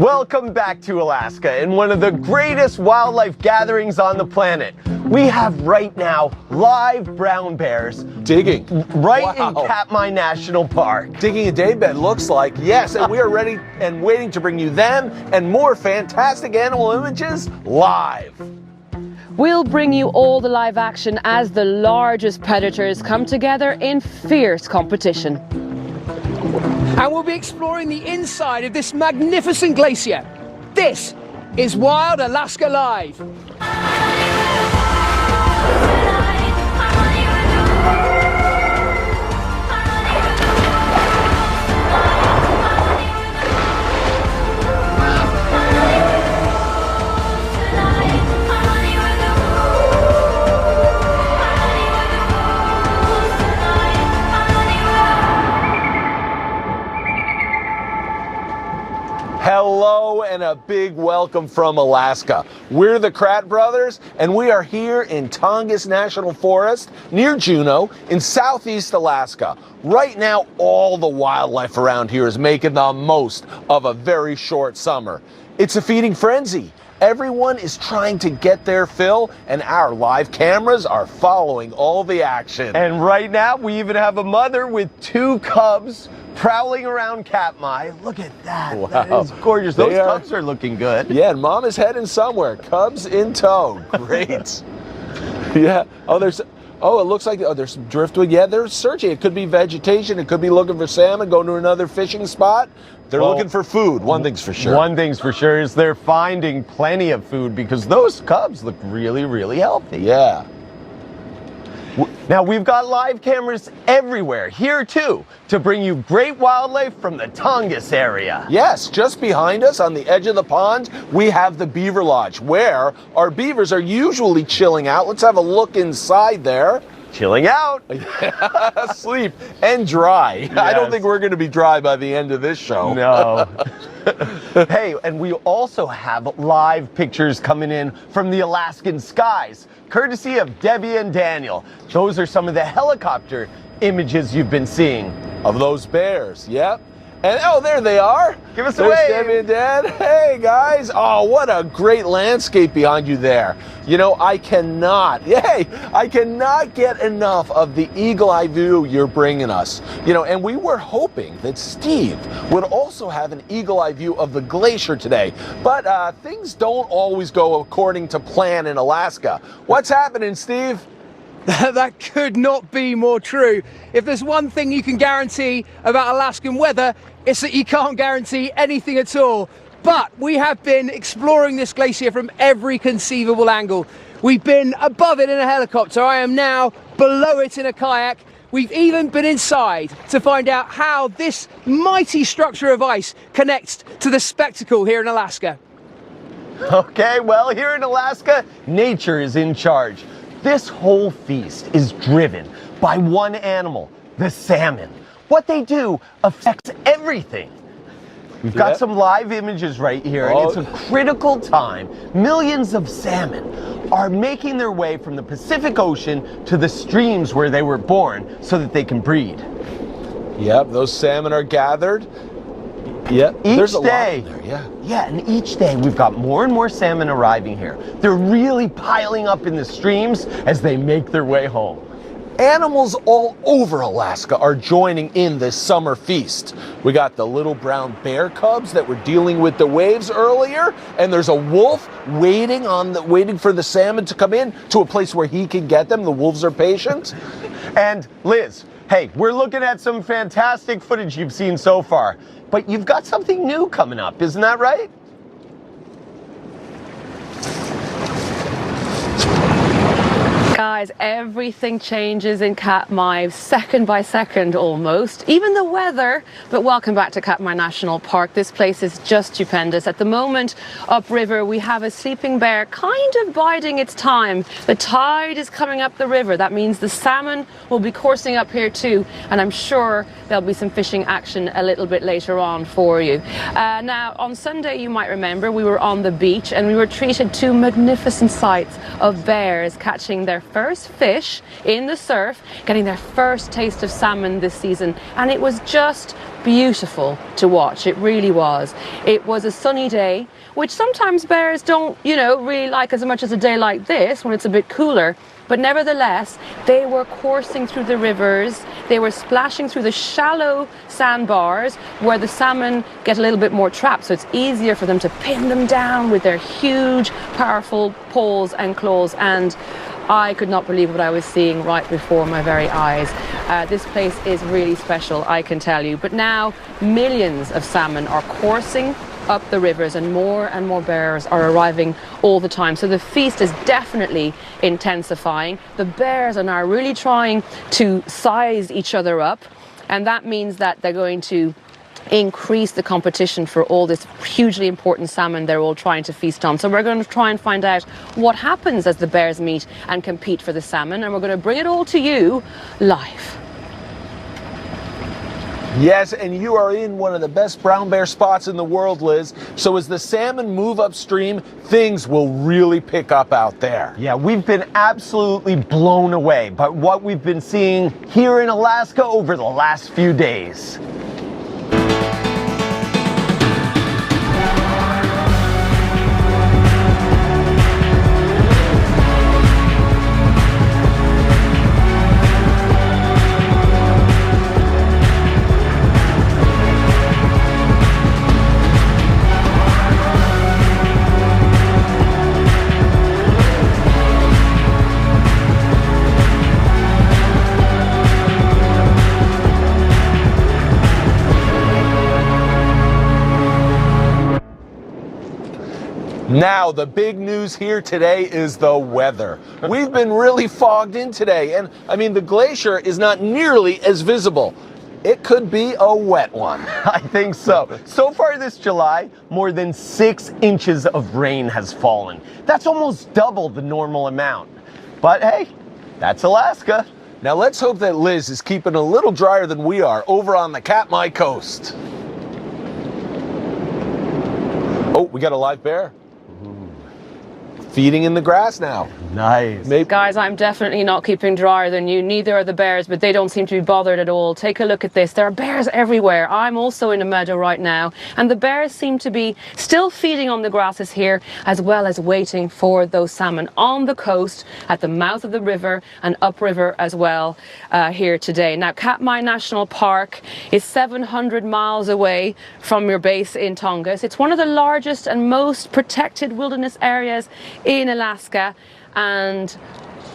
Welcome back to Alaska in one of the greatest wildlife gatherings on the planet. We have right now live brown bears digging right in Katmai National Park. Digging a daybed, looks like. Yes, and we are ready and waiting to bring you them and more fantastic animal images live. We'll bring you all the live action as the largest predators come together in fierce competition. And we'll be exploring the inside of this magnificent glacier. This is Wild Alaska Live. Hello and a big welcome from Alaska. We're the Kratt Brothers and we are here in Tongass National Forest near Juneau in southeast Alaska. Right now, all the wildlife around here is making the most of a very short summer. It's a feeding frenzy. Everyone is trying to get their fill, and our live cameras are following all the action. And right now, we even have a mother with 2 cubs prowling around Katmai. Look at that. Wow. That is gorgeous. Those cubs are looking good. Yeah, and mom is heading somewhere. Cubs in tow. Great. Yeah. Oh, it looks like there's some driftwood. Yeah, they're searching. It could be vegetation. It could be looking for salmon, going to another fishing spot. They're looking for food. One thing's for sure. One thing's for sure is they're finding plenty of food because those cubs look really, really healthy. Yeah. Now, we've got live cameras everywhere, here too, to bring you great wildlife from the Tongass area. Yes, just behind us on the edge of the pond, we have the Beaver Lodge, where our beavers are usually chilling out. Let's have a look inside there. Chilling out. Sleep and dry. Yes. I don't think we're going to be dry by the end of this show. No. Hey, and we also have live pictures coming in from the Alaskan skies, courtesy of Debbie and Daniel. Those are some of the helicopter images you've been seeing. Of those bears, yep. And oh, there they are. Give us a There's wave. Debbie and Dad. Hey, guys. Oh, what a great landscape behind you there. You know, I cannot get enough of the eagle-eye view you're bringing us. You know, and we were hoping that Steve would also have an eagle-eye view of the glacier today. But things don't always go according to plan in Alaska. What's happening, Steve? That could not be more true. If there's one thing you can guarantee about Alaskan weather, it's that you can't guarantee anything at all. But we have been exploring this glacier from every conceivable angle. We've been above it in a helicopter. I am now below it in a kayak. We've even been inside to find out how this mighty structure of ice connects to the spectacle here in Alaska. Okay, well, here in Alaska, nature is in charge. This whole feast is driven by one animal, the salmon. What they do affects everything. We've got some live images right here, and it's a critical time. Millions of salmon are making their way from the Pacific Ocean to the streams where they were born so that they can breed. Yep, those salmon are gathered. Yep, there's a lot in there, Yeah, and each day we've got more and more salmon arriving here. They're really piling up in the streams as they make their way home. Animals all over Alaska are joining in this summer feast. We got the little brown bear cubs that were dealing with the waves earlier, and there's a wolf waiting for the salmon to come in to a place where he can get them. The wolves are patient. And Liz, hey, we're looking at some fantastic footage you've seen so far, but you've got something new coming up, isn't that right? Guys, everything changes in Katmai second by second almost, even the weather. But welcome back to Katmai National Park. This place is just stupendous. At the moment, upriver, we have a sleeping bear kind of biding its time. The tide is coming up the river. That means the salmon will be coursing up here too, and I'm sure there'll be some fishing action a little bit later on for you. Now, on Sunday, you might remember, we were on the beach and we were treated to magnificent sights of bears catching their first fish in the surf, getting their first taste of salmon this season, and it was just beautiful to watch. It really was. It was a sunny day, which sometimes bears don't, really like as much as a day like this when it's a bit cooler. But nevertheless, they were coursing through the rivers, they were splashing through the shallow sandbars where the salmon get a little bit more trapped, so it's easier for them to pin them down with their huge, powerful paws and claws. And I could not believe what I was seeing right before my very eyes. This place is really special, I can tell you. But now, millions of salmon are coursing up the rivers, and more bears are arriving all the time. So the feast is definitely intensifying. The bears are now really trying to size each other up, and that means that they're going to increase the competition for all this hugely important salmon they're all trying to feast on. So we're going to try and find out what happens as the bears meet and compete for the salmon, and we're going to bring it all to you live. Yes, and you are in one of the best brown bear spots in the world, Liz. So as the salmon move upstream, things will really pick up out there. Yeah, we've been absolutely blown away by what we've been seeing here in Alaska over the last few days. Now, the big news here today is the weather. We've been really fogged in today, and the glacier is not nearly as visible. It could be a wet one. I think so. So far this July, more than 6 inches of rain has fallen. That's almost double the normal amount. But hey, that's Alaska. Now let's hope that Liz is keeping a little drier than we are over on the Katmai coast. Oh, we got a live bear. Feeding in the grass now. Nice. Guys, I'm definitely not keeping drier than you. Neither are the bears, but they don't seem to be bothered at all. Take a look at this. There are bears everywhere. I'm also in a meadow right now, and the bears seem to be still feeding on the grasses here, as well as waiting for those salmon on the coast, at the mouth of the river, and upriver as well here today. Now, Katmai National Park is 700 miles away from your base in Tongass. It's one of the largest and most protected wilderness areas in Alaska, and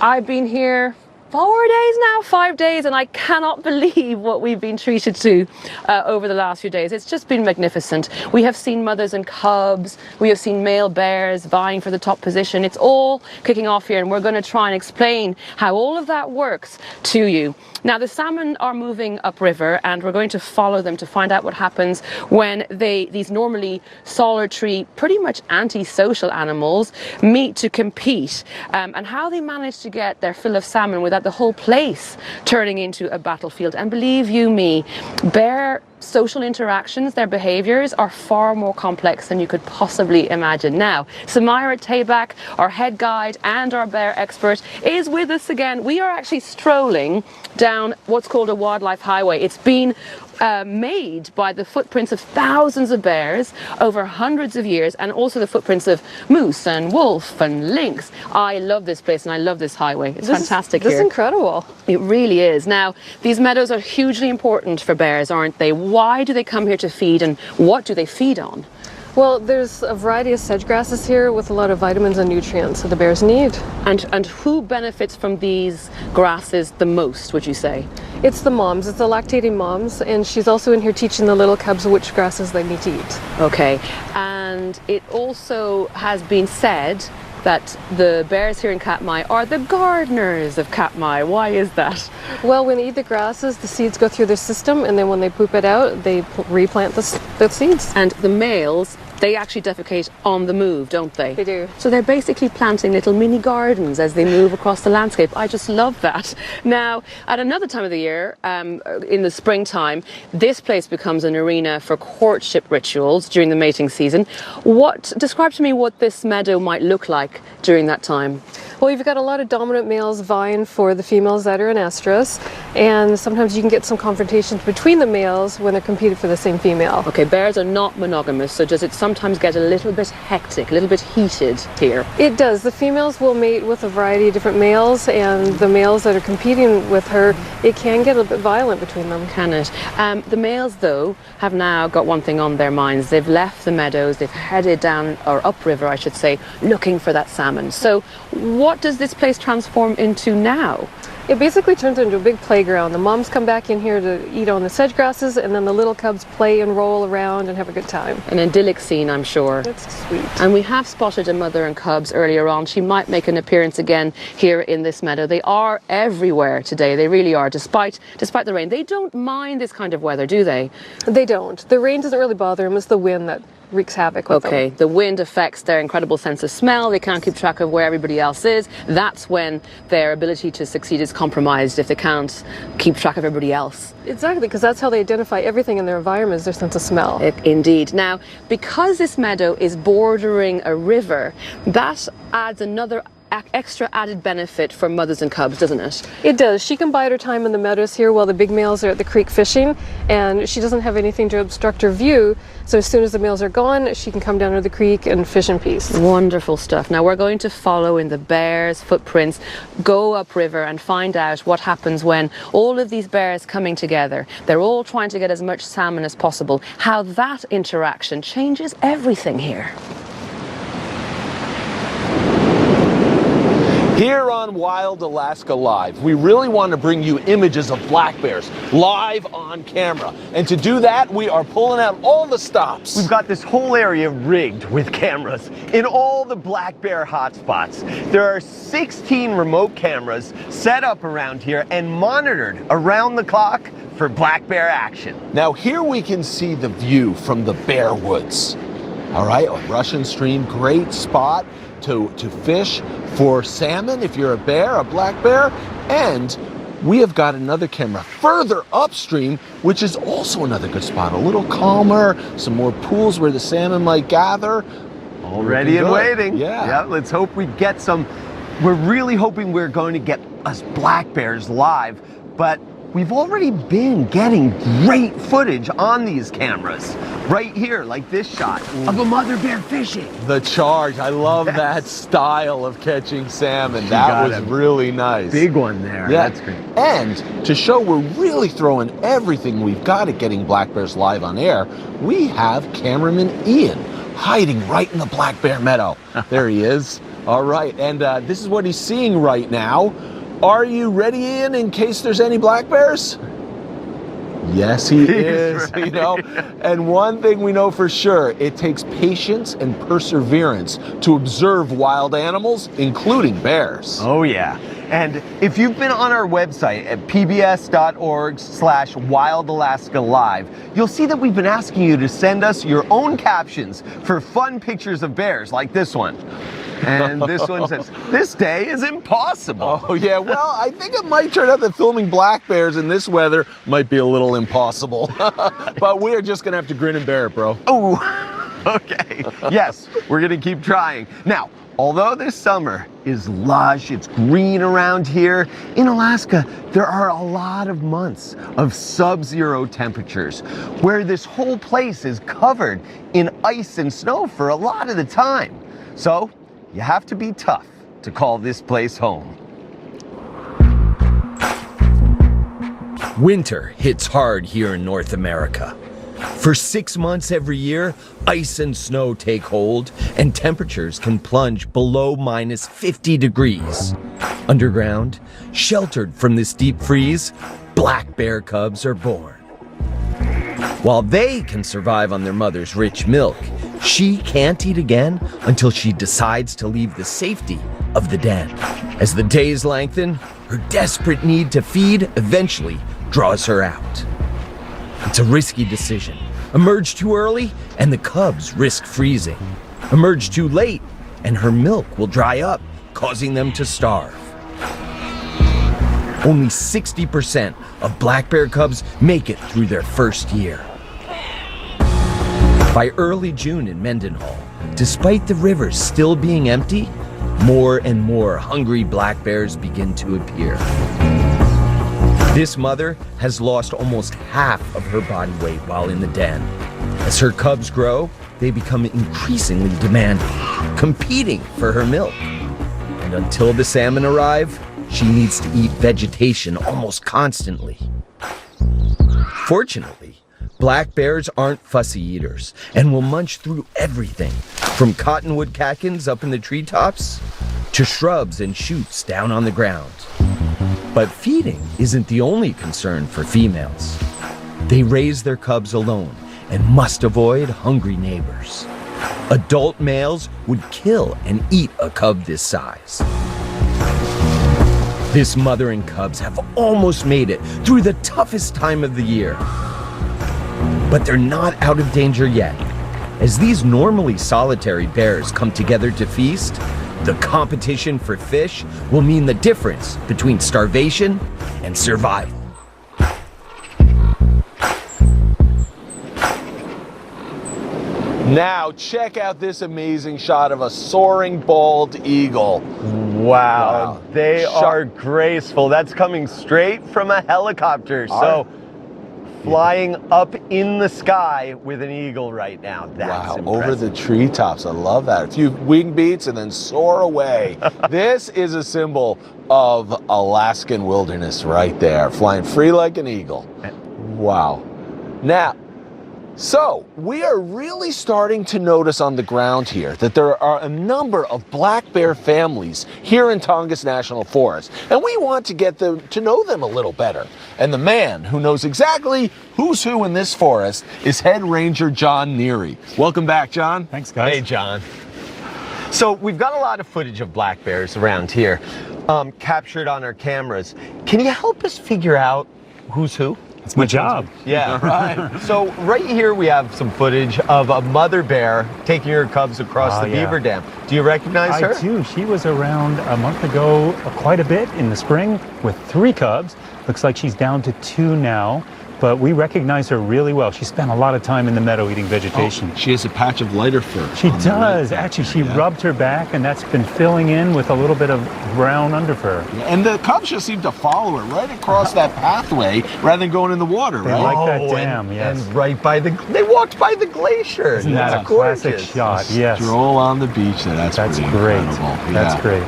I've been here 5 days, and I cannot believe what we've been treated to over the last few days. It's just been magnificent. We have seen mothers and cubs, we have seen male bears vying for the top position. It's all kicking off here, and we're going to try and explain how all of that works to you. Now, the salmon are moving upriver, and we're going to follow them to find out what happens when these normally solitary, pretty much antisocial animals meet to compete, and how they manage to get their fill of salmon without the whole place turning into a battlefield. And believe you me, bear social interactions, their behaviors are far more complex than you could possibly imagine. Now, Samira Tabak, our head guide and our bear expert, is with us again. We are actually strolling down what's called a wildlife highway. It's been made by the footprints of thousands of bears over hundreds of years, and also the footprints of moose and wolf and lynx. I love this place, and I love this highway. It's fantastic here. This is incredible. It really is. Now, these meadows are hugely important for bears, aren't they? Why do they come here to feed, and what do they feed on? Well, there's a variety of sedge grasses here with a lot of vitamins and nutrients that the bears need. And who benefits from these grasses the most, would you say? It's the moms, it's the lactating moms, and she's also in here teaching the little cubs which grasses they need to eat. Okay, and it also has been said that the bears here in Katmai are the gardeners of Katmai. Why is that? Well, when they eat the grasses, the seeds go through their system, and then when they poop it out, they replant the seeds. And the males, they actually defecate on the move, don't they? They do. So they're basically planting little mini gardens as they move across the landscape. I just love that. Now, at another time of the year, in the springtime, this place becomes an arena for courtship rituals during the mating season. Describe to me what this meadow might look like during that time. Well, you've got a lot of dominant males vying for the females that are in estrus, and sometimes you can get some confrontations between the males when they're competing for the same female. Okay, bears are not monogamous, so does it sometimes get a little bit hectic, a little bit heated here? It does. The females will mate with a variety of different males, and the males that are competing with her, it can get a bit violent between them. Can it? The males, though, have now got one thing on their minds. They've left the meadows, they've headed down, or upriver, I should say, looking for that salmon. So what does this place transform into now? It basically turns into a big playground. The moms come back in here to eat on the sedge grasses, and then the little cubs play and roll around and have a good time. An idyllic scene, I'm sure. It's sweet. And we have spotted a mother and cubs earlier on. She might make an appearance again here in this meadow. They are everywhere today. They really are, despite the rain. They don't mind this kind of weather, do they? They don't. The rain doesn't really bother them. It's the wind that wreaks havoc with them. Okay, the wind affects their incredible sense of smell. They can't keep track of where everybody else is. That's when their ability to succeed is compromised, if they can't keep track of everybody else. Exactly, because that's how they identify everything in their environment, is their sense of smell. Indeed. Now, because this meadow is bordering a river, that adds another extra added benefit for mothers and cubs, doesn't it? It does. She can bide her time in the meadows here while the big males are at the creek fishing, and she doesn't have anything to obstruct her view, so as soon as the males are gone, she can come down to the creek and fish in peace. Wonderful stuff. Now we're going to follow in the bears' footprints, go upriver and find out what happens when all of these bears coming together, they're all trying to get as much salmon as possible, how that interaction changes everything here. Here on Wild Alaska Live, we really want to bring you images of black bears live on camera. And to do that, we are pulling out all the stops. We've got this whole area rigged with cameras in all the black bear hotspots. There are 16 remote cameras set up around here and monitored around the clock for black bear action. Now here we can see the view from the Bear Woods. All right, a Russian stream, great spot to fish for salmon if you're a bear, a black bear. And we have got another camera further upstream, which is also another good spot. A little calmer, some more pools where the salmon might gather. Already and waiting. Yeah. Let's hope we get some. We're really hoping we're going to get us black bears live, but we've already been getting great footage on these cameras. Right here, like this shot of a mother bear fishing. The charge, I love that style of catching salmon. That was really nice. Big one there. Yeah. That's great. And to show we're really throwing everything we've got at getting black bears live on air, we have cameraman Ian hiding right in the black bear meadow. There he is. All right, and this is what he's seeing right now. Are you ready, Ian, in case there's any black bears? Yes, he is, ready. you know. And one thing we know for sure, it takes patience and perseverance to observe wild animals, including bears. Oh yeah. And if you've been on our website at pbs.org/wildalaskalive, you'll see that we've been asking you to send us your own captions for fun pictures of bears like this one. And this one says, "This day is impossible." Oh yeah, well, I think it might turn out that filming black bears in this weather might be a little impossible. But we are just gonna have to grin and bear it, bro. Oh, okay. Yes, we're gonna keep trying. Now, although this summer is lush, it's green around here, in Alaska, there are a lot of months of sub-zero temperatures where this whole place is covered in ice and snow for a lot of the time. So, you have to be tough to call this place home. Winter hits hard here in North America. For 6 months every year, ice and snow take hold, and temperatures can plunge below minus 50 degrees. Underground, sheltered from this deep freeze, black bear cubs are born. While they can survive on their mother's rich milk, she can't eat again until she decides to leave the safety of the den. As the days lengthen, her desperate need to feed eventually draws her out. It's a risky decision. Emerge too early, and the cubs risk freezing. Emerge too late, and her milk will dry up, causing them to starve. Only 60% of black bear cubs make it through their first year. By early June in Mendenhall, despite the rivers still being empty, more and more hungry black bears begin to appear. This mother has lost almost half of her body weight while in the den. As her cubs grow, they become increasingly demanding, competing for her milk. And until the salmon arrive, she needs to eat vegetation almost constantly. Fortunately, black bears aren't fussy eaters and will munch through everything, from cottonwood catkins up in the treetops to shrubs and shoots down on the ground. But feeding isn't the only concern for females. They raise their cubs alone and must avoid hungry neighbors. Adult males would kill and eat a cub this size. This mother and cubs have almost made it through the toughest time of the year. But they're not out of danger yet. As these normally solitary bears come together to feast, the competition for fish will mean the difference between starvation and survival. Now, check out this amazing shot of a soaring bald eagle. Wow, they Shot- are graceful. That's coming straight from a helicopter. So, flying up in the sky with an eagle right now. That's Wow, impressive. over the treetops. I love that. A few wing beats and then soar away. This is a symbol of Alaskan wilderness right there, flying free like an eagle. Wow. Now, so we are really starting to notice on the ground here that there are a number of black bear families here in Tongass National Forest, and we want to get them to know them a little better. And the man who knows exactly who's who in this forest is Head Ranger John Neary. Welcome back, John. Thanks, guys. Hey, John. So we've got a lot of footage of black bears around here, captured on our cameras. Can you help us figure out who's who? It's my job. Yeah, right. So right here we have some footage of a mother bear taking her cubs across the beaver dam. Do you recognize her? I do. She was around a month ago, quite a bit in the spring with 3 cubs. Looks like she's down to 2 now, but we recognize her really well. She spent a lot of time in the meadow eating vegetation. She has a patch of lighter fur. She on the right does. back Actually, there, she yeah. rubbed her back, and that's been filling in with a little bit of brown underfur. And the cubs just seem to follow her right across that pathway rather than going in the water, They right? like that and- dam, yes. And right by they walked by the glacier. Isn't That's that a classic gorgeous. shot? Yes. Stroll on the beach there. That's That's pretty great. incredible. That's Yeah. great.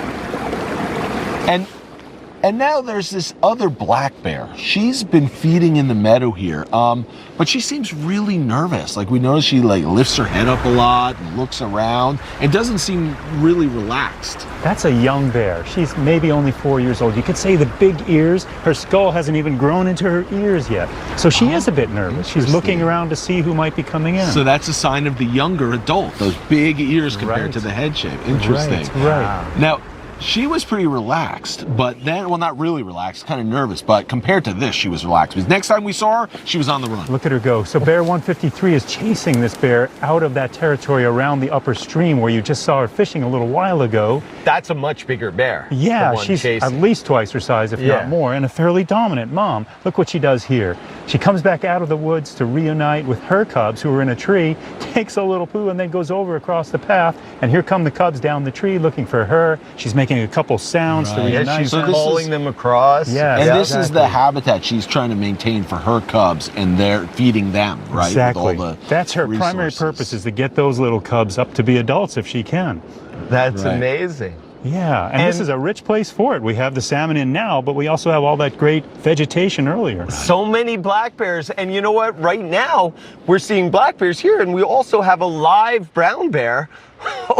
And now there's this other black bear. She's been feeding in the meadow here, but she seems really nervous. Like we notice she lifts her head up a lot and looks around and doesn't seem really relaxed. That's a young bear. She's maybe only 4 years old. You could say the big ears, her skull hasn't even grown into her ears yet. So she is a bit nervous. She's looking around to see who might be coming in. So that's a sign of the younger adult, those big ears compared Right. to the head shape. Interesting. Right. Now, she was pretty relaxed, but then, well, not really relaxed, kind of nervous, but compared to this, she was relaxed. Because next time we saw her, she was on the run. Look at her go. So bear 153 is chasing this bear out of that territory around the upper stream where you just saw her fishing a little while ago. That's a much bigger bear. Yeah, the one she's chasing. at least twice her size, if Yeah. not more, and a fairly dominant mom. Look what she does here. She comes back out of the woods to reunite with her cubs who are in a tree, takes a little poo, and then goes over across the path. And here come the cubs down the tree looking for her. She's making a couple sounds to Right. Yeah, reunite she's So them. this calling is- them across. Yeah. And this is exactly. the habitat she's trying to maintain for her cubs, and they're feeding them, right? Exactly. With all the That's her primary resources. purpose, is to get those little cubs up to be adults if she can. That's Right. amazing. Yeah, and this And- is a rich place for it. We have the salmon in now, but we also have all that great vegetation earlier. So many black bears, and you know what? Right now, we're seeing black bears here, and we also have a live brown bear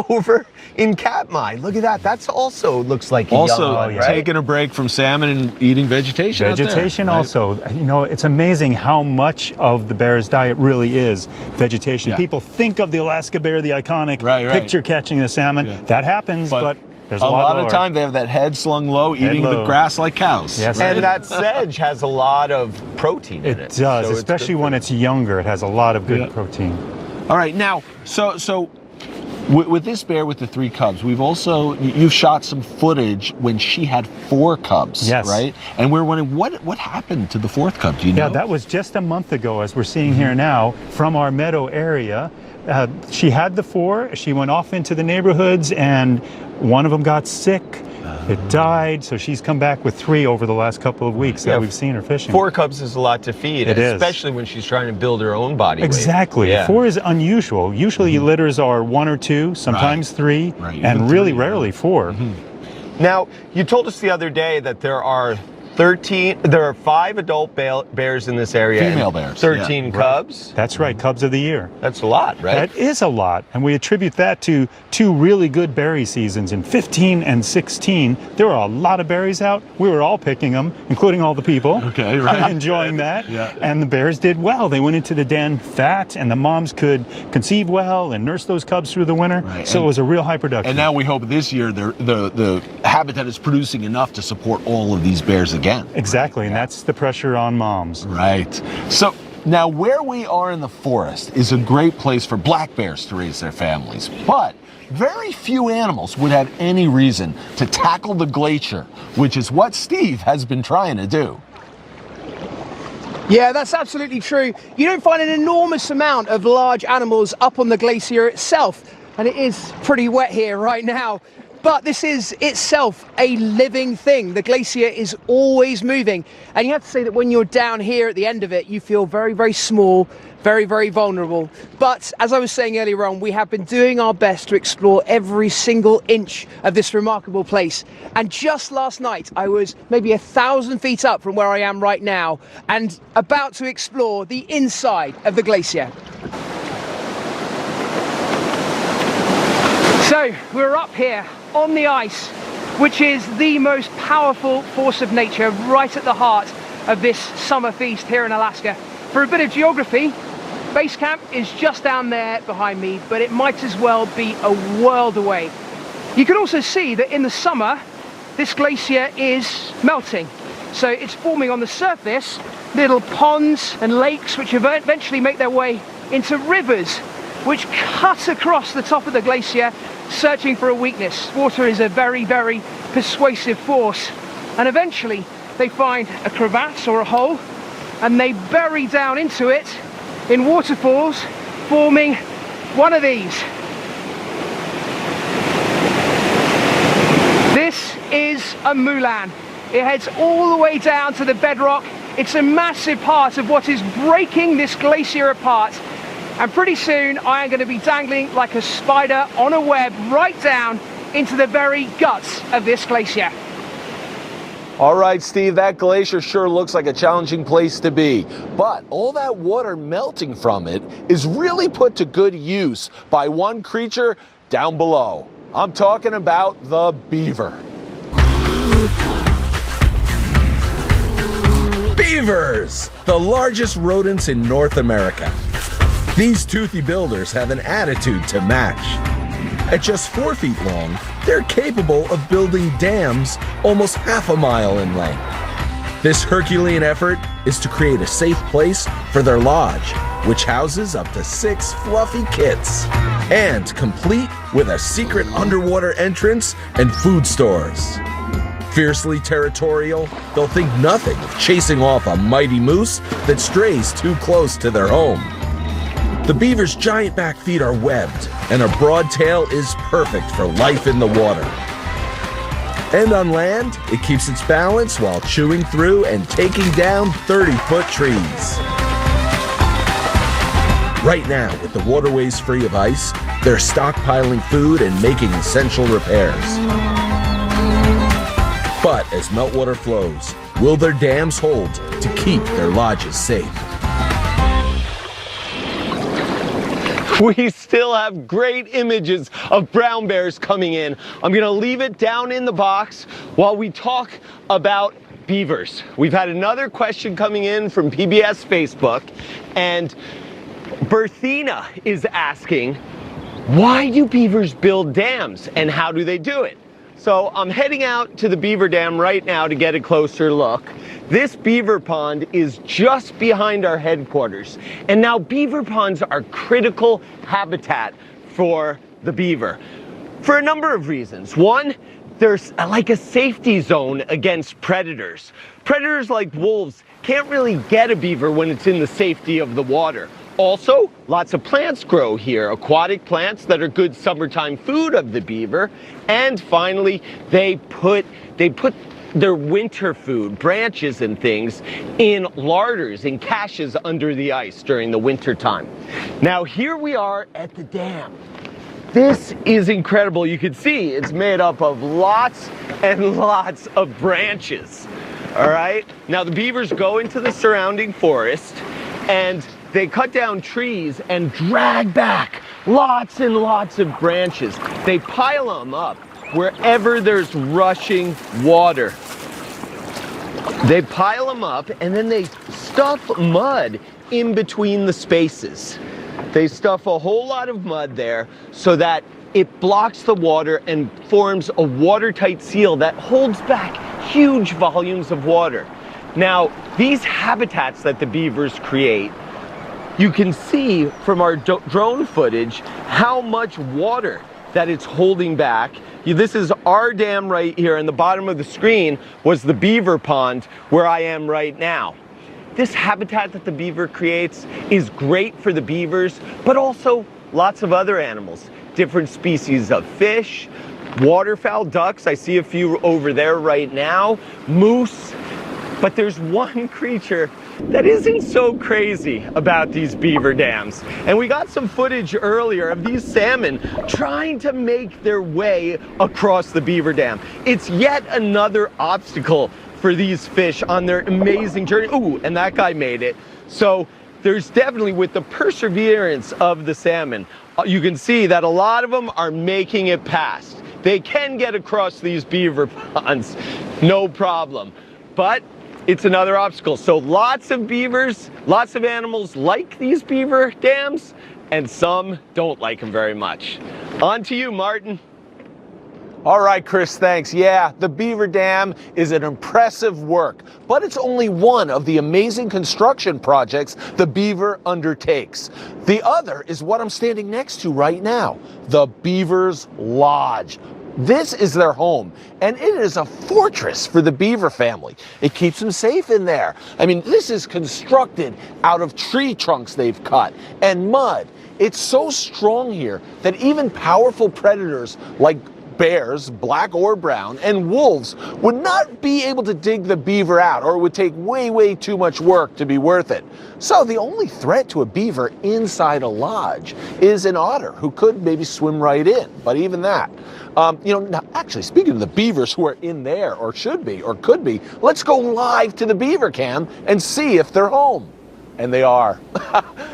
over in Katmai. Look at that. That's also looks like a Also, young one, right? taking a break from salmon and eating vegetation. out there, Vegetation right? also. You know, it's amazing how much of the bear's diet really is vegetation. Yeah. People think of the Alaska bear, the iconic Right. picture catching the salmon. Yeah. That happens, but there's a a lot of lower. time they have that head slung low, eating the low. grass like cows. Yes. And that sedge has a lot of protein in it. It does, so it's especially good when for it's younger. It has a lot of good Yeah. protein. All right, now, so With this bear with the 3 cubs, you've shot some footage when she had 4 cubs, Yes. right? And we're wondering what happened to the 4th cub. Do you know? Yeah, that was just a month ago, as we're seeing here now, from our meadow area. She had the 4, she went off into the neighborhoods, and one of them got sick. It died, so she's come back with 3 over the last couple of weeks that we've seen her fishing. 4 cubs is a lot to feed, It is. especially when she's trying to build her own body weight. Exactly. Yeah. 4 is unusual. Usually litters are 1 or 2, sometimes 3, Right, even and really 3, rarely 4. Now, you told us the other day that there are 5 adult bears in this area. Female and bears, 13 yeah. cubs. That's right, cubs of the year. That's a lot, right? That is a lot, and we attribute that to 2 really good berry seasons in 15 and 16. There were a lot of berries out. We were all picking them, including all the people. Okay, right. Enjoying that. Yeah. And the bears did well. They went into the den fat, and the moms could conceive well and nurse those cubs through the winter. Right. So it was a real high production. And now we hope this year the habitat is producing enough to support all of these bears again. Exactly, and that's the pressure on moms. Right. So now where we are in the forest is a great place for black bears to raise their families, but very few animals would have any reason to tackle the glacier, which is what Steve has been trying to do. Yeah, that's absolutely true. You don't find an enormous amount of large animals up on the glacier itself, and it is pretty wet here right now. But this is itself a living thing. The glacier is always moving. And you have to say that when you're down here at the end of it, you feel very, very small, very, very vulnerable. But as I was saying earlier on, we have been doing our best to explore every single inch of this remarkable place. And just last night, I was maybe 1,000 feet up from where I am right now and about to explore the inside of the glacier. So we're up here on the ice, which is the most powerful force of nature right at the heart of this summer feast here in Alaska. For a bit of geography, base camp is just down there behind me, but it might as well be a world away. You can also see that in the summer, this glacier is melting. So it's forming on the surface little ponds and lakes which eventually make their way into rivers which cut across the top of the glacier, searching for a weakness. Water is a very, very persuasive force. And eventually they find a crevasse or a hole and they bury down into it in waterfalls, forming one of these. This is a moulin. It heads all the way down to the bedrock. It's a massive part of what is breaking this glacier apart. And pretty soon I am going to be dangling like a spider on a web right down into the very guts of this glacier. All right, Steve, that glacier sure looks like a challenging place to be. But all that water melting from it is really put to good use by one creature down below. I'm talking about the beaver. Beavers, the largest rodents in North America. These toothy builders have an attitude to match. At just 4 feet long, they're capable of building dams almost half a mile in length. This Herculean effort is to create a safe place for their lodge, which houses up to 6 fluffy kits, and complete with a secret underwater entrance and food stores. Fiercely territorial, they'll think nothing of chasing off a mighty moose that strays too close to their home. The beaver's giant back feet are webbed, and a broad tail is perfect for life in the water. And on land, it keeps its balance while chewing through and taking down 30-foot trees. Right now, with the waterways free of ice, they're stockpiling food and making essential repairs. But as meltwater flows, will their dams hold to keep their lodges safe? We still have great images of brown bears coming in. I'm gonna leave it down in the box while we talk about beavers. We've had another question coming in from PBS Facebook, and Berthina is asking, why do beavers build dams and how do they do it? So I'm heading out to the beaver dam right now to get a closer look. This beaver pond is just behind our headquarters. And now beaver ponds are critical habitat for the beaver for a number of reasons. One, there's like a safety zone against predators. Predators like wolves can't really get a beaver when it's in the safety of the water. Also, lots of plants grow here, aquatic plants that are good summertime food of the beaver. And finally, they put their winter food, branches and things, in larders, in caches under the ice during the winter time. Now here we are at the dam. This is incredible. You can see it's made up of lots and lots of branches. All right, now the beavers go into the surrounding forest and they cut down trees and drag back lots and lots of branches. They pile them up wherever there's rushing water. They pile them up and then they stuff mud in between the spaces. They stuff a whole lot of mud there so that it blocks the water and forms a watertight seal that holds back huge volumes of water. Now, these habitats that the beavers create, you can see from our drone footage how much water that it's holding back. This is our dam right here, and the bottom of the screen was the beaver pond where I am right now. This habitat that the beaver creates is great for the beavers, but also lots of other animals, different species of fish, waterfowl, ducks, I see a few over there right now, moose, but there's one creature that isn't so crazy about these beaver dams. And we got some footage earlier of these salmon trying to make their way across the beaver dam. It's yet another obstacle for these fish on their amazing journey. Ooh, and that guy made it. So there's definitely, with the perseverance of the salmon, you can see that a lot of them are making it past. They can get across these beaver ponds, no problem. But it's another obstacle. So lots of beavers, lots of animals like these beaver dams, and some don't like them very much. On to you, Martin. All right, Chris, thanks. Yeah, the beaver dam is an impressive work, but it's only one of the amazing construction projects the beaver undertakes. The other is what I'm standing next to right now, the Beaver's Lodge. This is their home, and it is a fortress for the beaver family. It keeps them safe in there. I mean, this is constructed out of tree trunks they've cut and mud. It's so strong here that even powerful predators like bears, black or brown, and wolves would not be able to dig the beaver out, or it would take way, way too much work to be worth it. So the only threat to a beaver inside a lodge is an otter who could maybe swim right in, but even that. Now, actually, speaking of the beavers who are in there, or should be, or could be, let's go live to the beaver cam and see if they're home. And they are.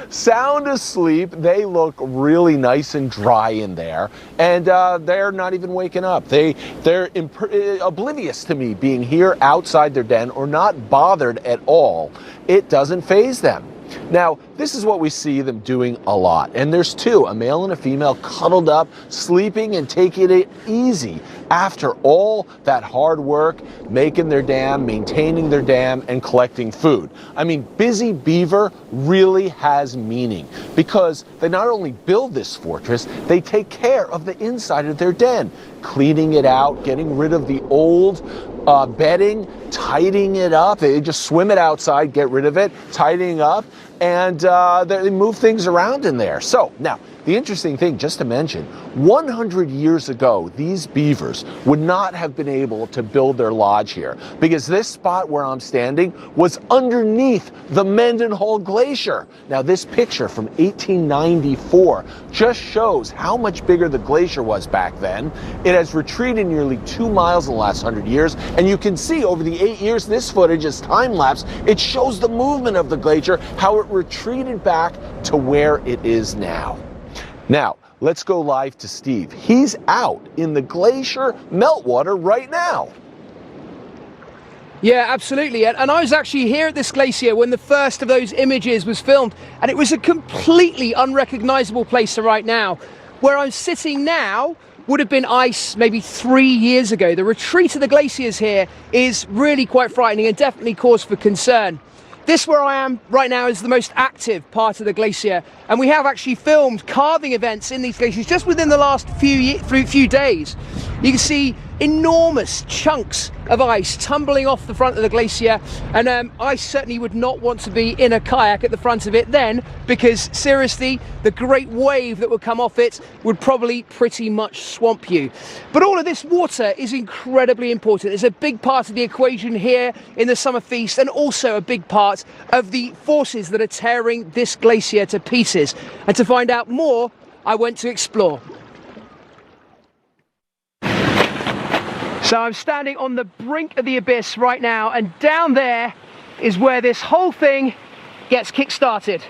Sound asleep. They look really nice and dry in there, and they're not even waking up. They're oblivious to me being here outside their den, or not bothered at all. It doesn't faze them. Now, this is what we see them doing a lot. And there's two, a male and a female, cuddled up, sleeping and taking it easy after all that hard work, making their dam, maintaining their dam, and collecting food. I mean, busy beaver really has meaning, because they not only build this fortress, they take care of the inside of their den, cleaning it out, getting rid of the old bedding, tidying it up. They just swim it outside, get rid of it, tidying up, and they move things around in there. So now, the interesting thing, just to mention, 100 years ago, these beavers would not have been able to build their lodge here, because this spot where I'm standing was underneath the Mendenhall Glacier. Now, this picture from 1894 just shows how much bigger the glacier was back then. It has retreated nearly 2 miles in the last 100 years, and you can see over the 8 years this footage is time-lapse. It shows the movement of the glacier, how it retreated back to where it is now. Now, let's go live to Steve. He's out in the glacier meltwater right now. Yeah, absolutely. And I was actually here at this glacier when the first of those images was filmed, and it was a completely unrecognizable place right now. Where I'm sitting now would have been ice maybe 3 years ago. The retreat of the glaciers here is really quite frightening and definitely cause for concern. This where I am right now is the most active part of the glacier, and we have actually filmed calving events in these glaciers just within the last few days. You can see enormous chunks of ice tumbling off the front of the glacier, and I certainly would not want to be in a kayak at the front of it then, because seriously, the great wave that would come off it would probably pretty much swamp you. But all of this water is incredibly important. It's a big part of the equation here in the summer feast, and also a big part of the forces that are tearing this glacier to pieces. And to find out more, I went to explore. So I'm standing on the brink of the abyss right now, and down there is where this whole thing gets kick-started.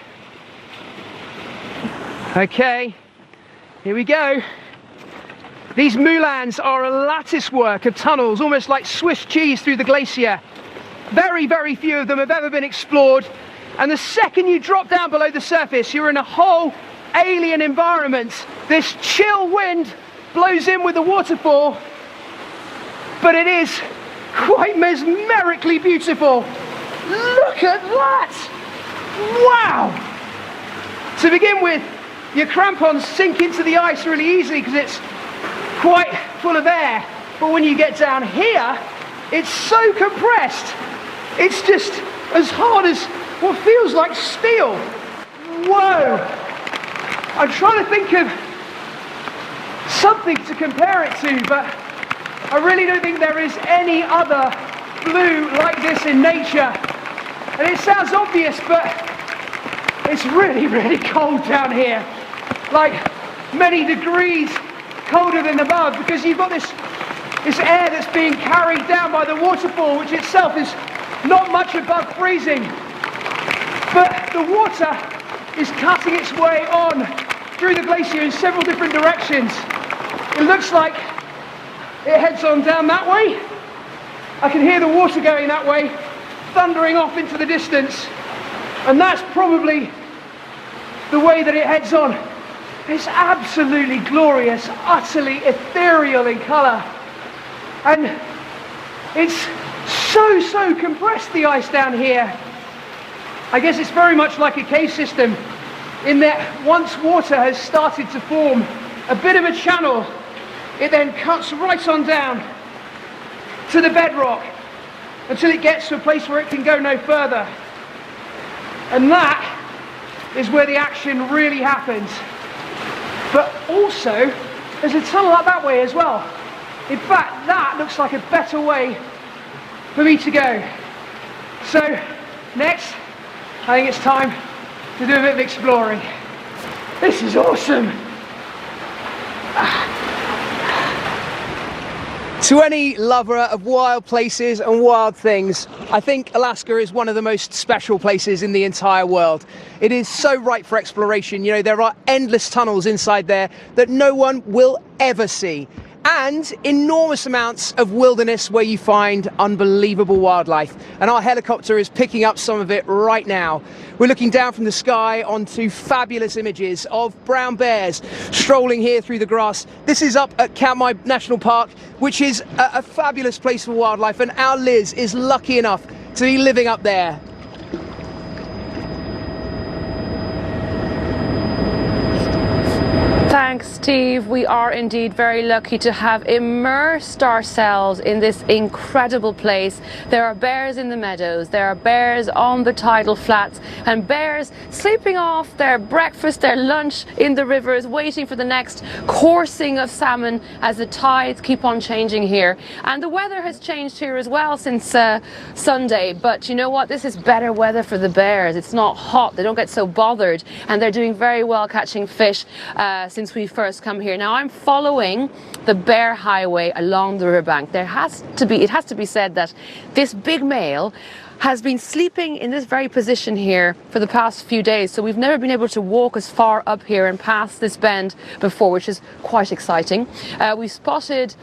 Okay, here we go. These moulins are a lattice work of tunnels, almost like Swiss cheese through the glacier. Very, very few of them have ever been explored, and the second you drop down below the surface, you're in a whole alien environment. This chill wind blows in with the waterfall, but it is quite mesmerically beautiful. Look at that! Wow! To begin with, your crampons sink into the ice really easily because it's quite full of air. But when you get down here, it's so compressed. It's just as hard as what feels like steel. Whoa! I'm trying to think of something to compare it to, but I really don't think there is any other blue like this in nature. And it sounds obvious, but it's really, really cold down here. Like many degrees colder than above, because you've got this air that's being carried down by the waterfall, which itself is not much above freezing. But the water is cutting its way on through the glacier in several different directions. It looks like it heads on down that way. I can hear the water going that way, thundering off into the distance. And that's probably the way that it heads on. It's absolutely glorious, utterly ethereal in colour. And it's so compressed, the ice down here. I guess it's very much like a cave system, in that once water has started to form a bit of a channel, it then cuts right on down to the bedrock until it gets to a place where it can go no further. And that is where the action really happens. But also, there's a tunnel up that way as well. In fact, that looks like a better way for me to go. So, next, I think it's time to do a bit of exploring. This is awesome. To any lover of wild places and wild things, I think Alaska is one of the most special places in the entire world. It is so ripe for exploration. You know, there are endless tunnels inside there that no one will ever see. And enormous amounts of wilderness where you find unbelievable wildlife. And our helicopter is picking up some of it right now. We're looking down from the sky onto fabulous images of brown bears strolling here through the grass. This is up at Katmai National Park, which is a fabulous place for wildlife, and our Liz is lucky enough to be living up there. Thanks, Steve. We are indeed very lucky to have immersed ourselves in this incredible place. There are bears in the meadows, there are bears on the tidal flats, and bears sleeping off their breakfast, their lunch in the rivers, waiting for the next coursing of salmon as the tides keep on changing here. And the weather has changed here as well since Sunday, but you know what? This is better weather for the bears. It's not hot, they don't get so bothered, and they're doing very well catching fish since we first come here. Now I'm following the bear highway along the riverbank. It has to be said that this big male has been sleeping in this very position here for the past few days, so we've never been able to walk as far up here and past this bend before, which is quite exciting. We spotted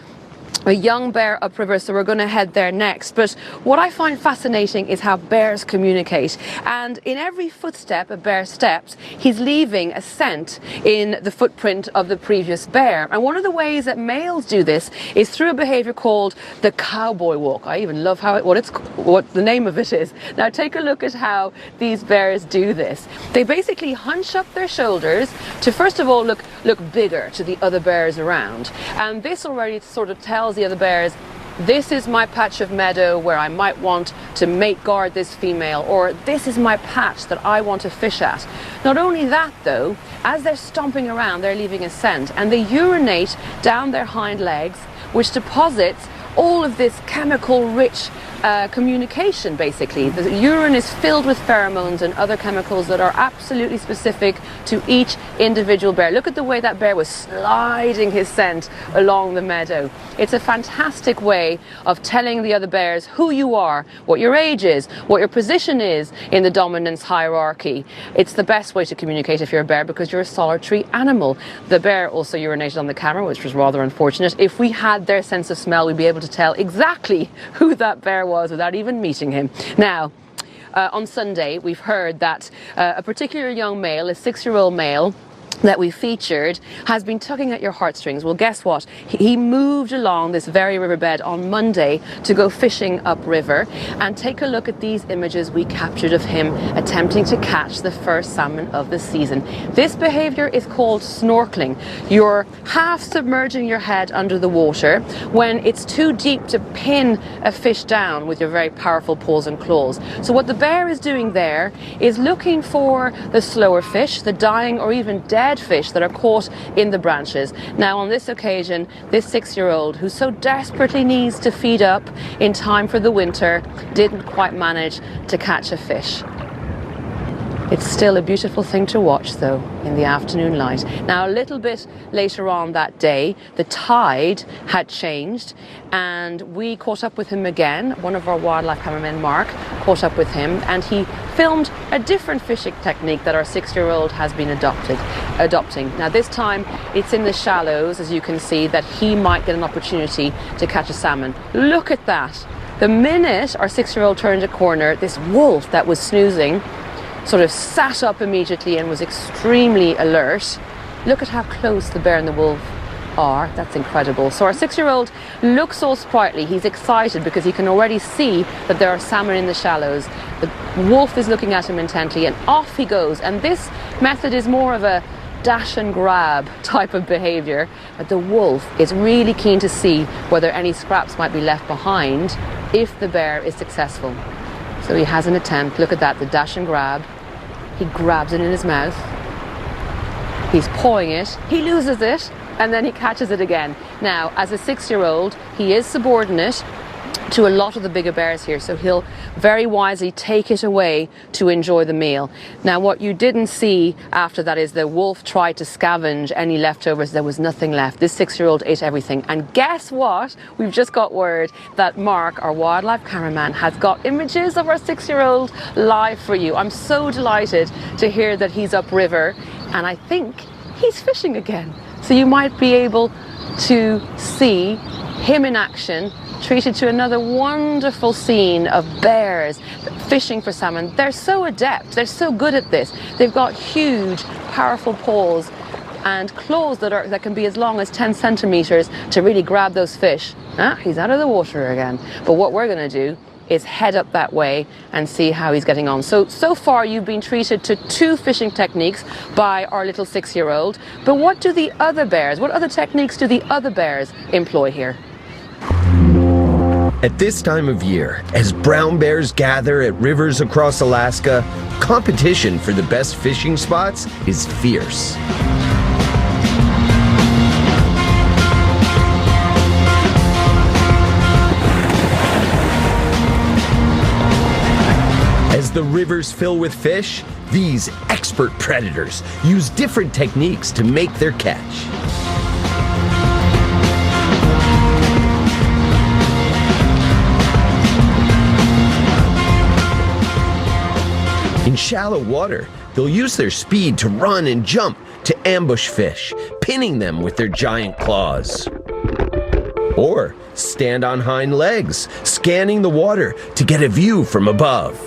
a young bear upriver, so we're going to head there next. But what I find fascinating is how bears communicate. And in every footstep a bear steps, he's leaving a scent in the footprint of the previous bear. And one of the ways that males do this is through a behavior called the cowboy walk. I even love what the name of it is. Now take a look at how these bears do this. They basically hunch up their shoulders to, first of all, look bigger to the other bears around. And this already sort of tells the other bears, this is my patch of meadow where I might want to mate guard this female, or this is my patch that I want to fish at. Not only that though, as they're stomping around, they're leaving a scent, and they urinate down their hind legs, which deposits all of this chemical-rich communication, basically. The urine is filled with pheromones and other chemicals that are absolutely specific to each individual bear. Look at the way that bear was sliding his scent along the meadow. It's a fantastic way of telling the other bears who you are, what your age is, what your position is in the dominance hierarchy. It's the best way to communicate if you're a bear, because you're a solitary animal. The bear also urinated on the camera, which was rather unfortunate. If we had their sense of smell, we'd be able to tell exactly who that bear was without even meeting him. Now, on Sunday, we've heard that a particular young male, a 6-year-old male, that we featured has been tugging at your heartstrings. Well, guess what? He moved along this very riverbed on Monday to go fishing upriver, and take a look at these images we captured of him attempting to catch the first salmon of the season. This behavior is called snorkeling. You're half submerging your head under the water when it's too deep to pin a fish down with your very powerful paws and claws. So what the bear is doing there is looking for the slower fish, the dying or even dead fish that are caught in the branches. Now on this occasion, this 6-year-old, who so desperately needs to feed up in time for the winter, didn't quite manage to catch a fish. It's still a beautiful thing to watch though in the afternoon light. Now a little bit later on that day, the tide had changed and we caught up with him again. One of our wildlife cameramen, Mark, caught up with him and he filmed a different fishing technique that our 6-year-old has been adopting. Now this time it's in the shallows, as you can see, that he might get an opportunity to catch a salmon. Look at that. The minute our 6-year-old turned a corner, this wolf that was snoozing sort of sat up immediately and was extremely alert. Look at how close the bear and the wolf are. That's incredible. So our 6-year-old looks all sprightly. He's excited because he can already see that there are salmon in the shallows. The wolf is looking at him intently and off he goes. And this method is more of a dash and grab type of behavior, but the wolf is really keen to see whether any scraps might be left behind if the bear is successful. So he has an attempt. Look at that, the dash and grab. He grabs it in his mouth. He's pawing it. He loses it, and then he catches it again. Now, as a 6-year-old, he is subordinate to a lot of the bigger bears here, so he'll very wisely take it away to enjoy the meal. Now, what you didn't see after that is the wolf tried to scavenge any leftovers. There was nothing left. This 6-year-old ate everything. And guess what? We've just got word that Mark, our wildlife cameraman, has got images of our 6-year-old live for you. I'm so delighted to hear that he's upriver, and I think he's fishing again. So you might be able to see him in action, treated to another wonderful scene of bears fishing for salmon. They're so adept, they're so good at this. They've got huge, powerful paws and claws that can be as long as 10 centimeters to really grab those fish. He's out of the water again. But what we're going to do is head up that way and see how he's getting on. So far you've been treated to 2 fishing techniques by our little 6-year-old. But what do the other bears, what other techniques do the other bears employ here? At this time of year, as brown bears gather at rivers across Alaska, competition for the best fishing spots is fierce. As the rivers fill with fish, these expert predators use different techniques to make their catch. In shallow water, they'll use their speed to run and jump to ambush fish, pinning them with their giant claws. Or stand on hind legs, scanning the water to get a view from above.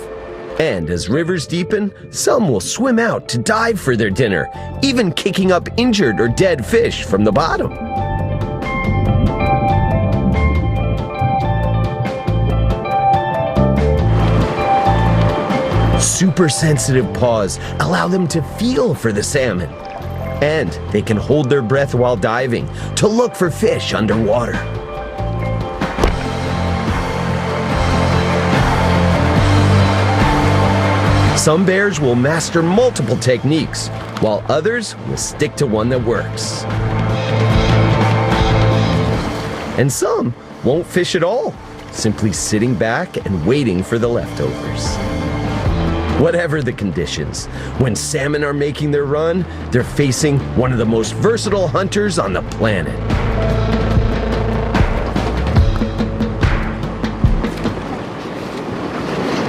And as rivers deepen, some will swim out to dive for their dinner, even kicking up injured or dead fish from the bottom. Super sensitive paws allow them to feel for the salmon. And they can hold their breath while diving to look for fish underwater. Some bears will master multiple techniques, while others will stick to one that works. And some won't fish at all, simply sitting back and waiting for the leftovers. Whatever the conditions, when salmon are making their run, they're facing one of the most versatile hunters on the planet.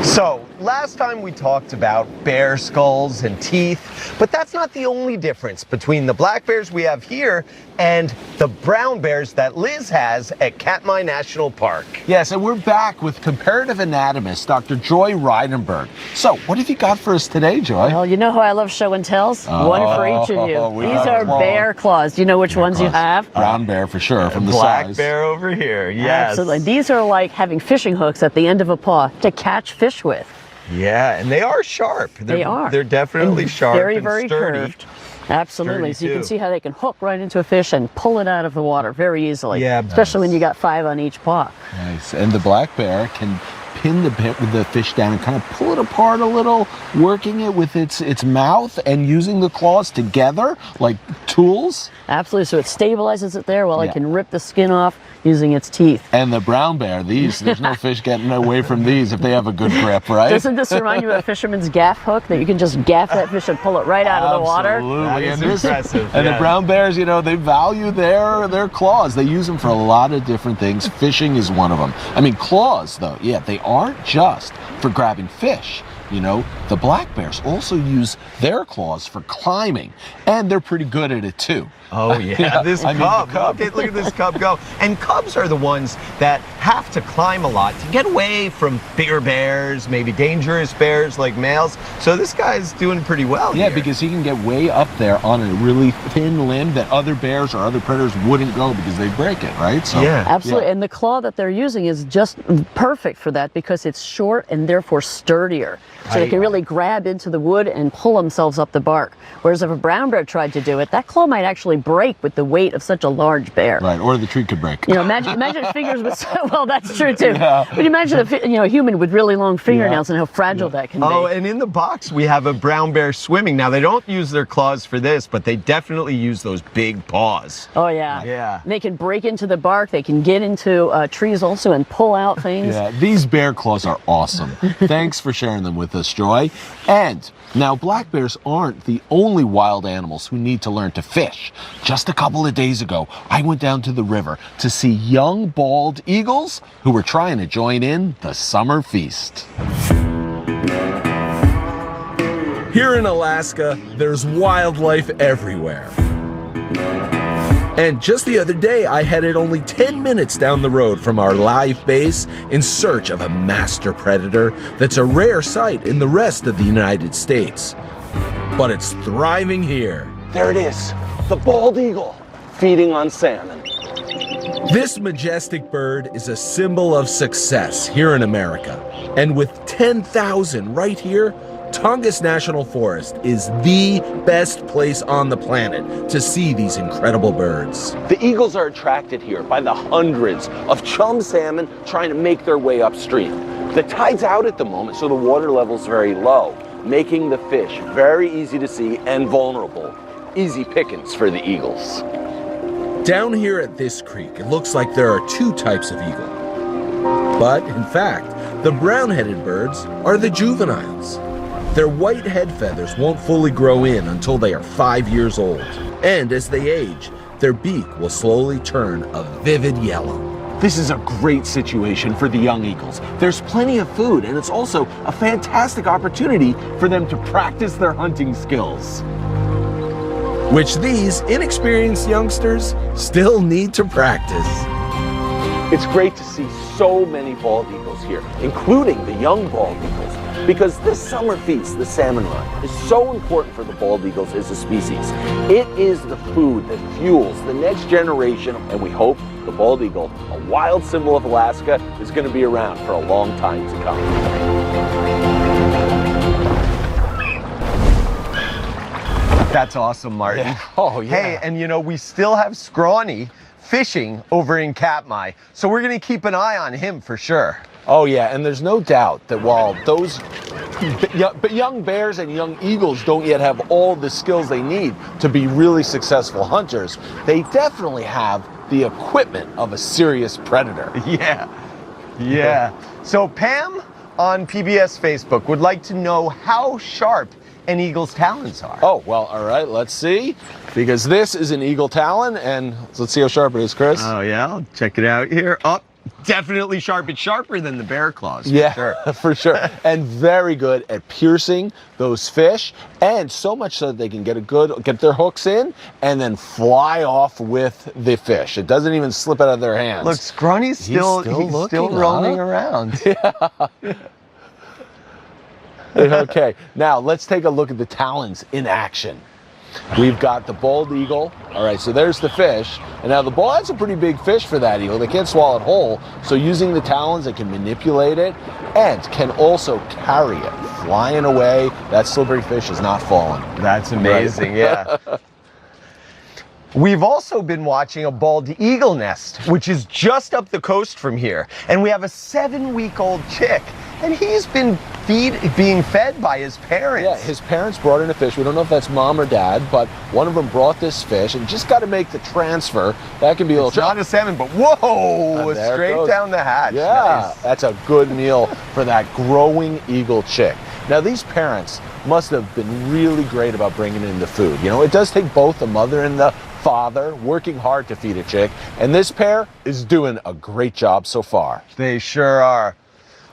So, last time we talked about bear skulls and teeth, but that's not the only difference between the black bears we have here and the brown bears that Liz has at Katmai National Park. Yes, and we're back with comparative anatomist Dr. Joy Reidenberg. So, what have you got for us today, Joy? Well, you know how I love show and tells? One for each of you. we These got are claws. bear claws. Do you know which ones you have? Brown bear for sure, from the Black size. bear over here, yes. Absolutely. These are like having fishing hooks at the end of a paw to catch fish with. Yeah, and they are sharp. They are. They're definitely And sharp very, and very sturdy. curved. Absolutely. Sturdy, So you can too. see how they can hook right into a fish and pull it out of the water very easily. Yeah, especially when you got 5 on each paw. Nice. And the black bear can pin the fish down and kind of pull it apart a little, working it with its mouth and using the claws together like tools. Absolutely. So it stabilizes it there while Yeah. it can rip the skin off using its teeth. And the brown bear, there's no fish getting away from these if they have a good grip, right? Doesn't this remind you of a fisherman's gaff hook that you can just gaff that fish and pull it right out of the water? Absolutely. That is And this- impressive, And yeah. the brown bears, you know, they value their claws. They use them for a lot of different things. Fishing is one of them. I mean, claws, though, yeah, they aren't just for grabbing fish. You know, the black bears also use their claws for climbing, and they're pretty good at it too. Oh yeah, this I mean, the cub. cub. Look at this cub go. And cubs are the ones that have to climb a lot to get away from bigger bears, maybe dangerous bears like males. So this guy's doing pretty well Yeah, here. because he can get way up there on a really thin limb that other bears or other predators wouldn't go because they break it, right? So, Yeah. Absolutely, Yeah. and the claw that they're using is just perfect for that because it's short and therefore sturdier. So they can really grab into the wood and pull themselves up the bark. Whereas if a brown bear tried to do it, that claw might actually break with the weight of such a large bear. Right, or the tree could break. You know, imagine its fingers with, well, that's true too. Yeah. But imagine a human with really long fingernails and how fragile that can be. Oh, and in the box we have a brown bear swimming. Now they don't use their claws for this, but they definitely use those big paws. Oh, yeah. Yeah. They can break into the bark. They can get into trees also and pull out things. Yeah, these bear claws are awesome. Thanks for sharing them with us, Joy. And now, black bears aren't the only wild animals who need to learn to fish. Just a couple of days ago, I went down to the river to see young bald eagles who were trying to join in the summer feast. Here in Alaska, there's wildlife everywhere. And just the other day, I headed only 10 minutes down the road from our live base in search of a master predator that's a rare sight in the rest of the United States. But it's thriving here. There it is, the bald eagle, feeding on salmon. This majestic bird is a symbol of success here in America. And with 10,000 right here, Tongass National Forest is the best place on the planet to see these incredible birds. The eagles are attracted here by the hundreds of chum salmon trying to make their way upstream. The tide's out at the moment, so the water level's very low, making the fish very easy to see and vulnerable. Easy pickings for the eagles. Down here at this creek, it looks like there are 2 types of eagle. But in fact, the brown-headed birds are the juveniles. Their white head feathers won't fully grow in until they are 5 years old. And as they age, their beak will slowly turn a vivid yellow. This is a great situation for the young eagles. There's plenty of food, and it's also a fantastic opportunity for them to practice their hunting skills. Which these inexperienced youngsters still need to practice. It's great to see so many bald eagles here, including the young bald eagles, because this summer feast, the salmon run, is so important for the bald eagles as a species. It is the food that fuels the next generation, and we hope the bald eagle, a wild symbol of Alaska, is going to be around for a long time to come. That's awesome, Martin. Yeah. Oh, yeah. Hey, and you know, we still have Scrawny fishing over in Katmai, so we're going to keep an eye on him for sure. Oh yeah, and there's no doubt that while those young bears and young eagles don't yet have all the skills they need to be really successful hunters, they definitely have the equipment of a serious predator. Yeah. So Pam on PBS Facebook would like to know how sharp an eagle's talons are. Oh, well, all right, let's see. Because this is an eagle talon, and let's see how sharp it is, Chris. Oh yeah, I'll check it out here. Oh, definitely sharp. It's sharper than the bear claws. Yeah, sure. for sure. And very good at piercing those fish, and so much so that they can get their hooks in and then fly off with the fish. It doesn't even slip out of their hands. Look, Scrawny's still roaming around. Okay, now let's take a look at the talons in action. We've got the bald eagle. All right, so there's the fish. And now the ball, that's a pretty big fish for that eagle. They can't swallow it whole. So using the talons, they can manipulate it and can also carry it, flying away. That slippery fish is not falling. That's amazing, yeah. We've also been watching a bald eagle nest, which is just up the coast from here. And we have a 7-week-old chick. And he's been being fed by his parents. Yeah, his parents brought in a fish. We don't know if that's mom or dad, but one of them brought this fish and just got to make the transfer. That can be a little... It's not a salmon, but whoa, straight down the hatch. Yeah, nice. That's a good meal for that growing eagle chick. Now, these parents must have been really great about bringing in the food. You know, it does take both the mother and the father working hard to feed a chick, and this pair is doing a great job so far. They sure are.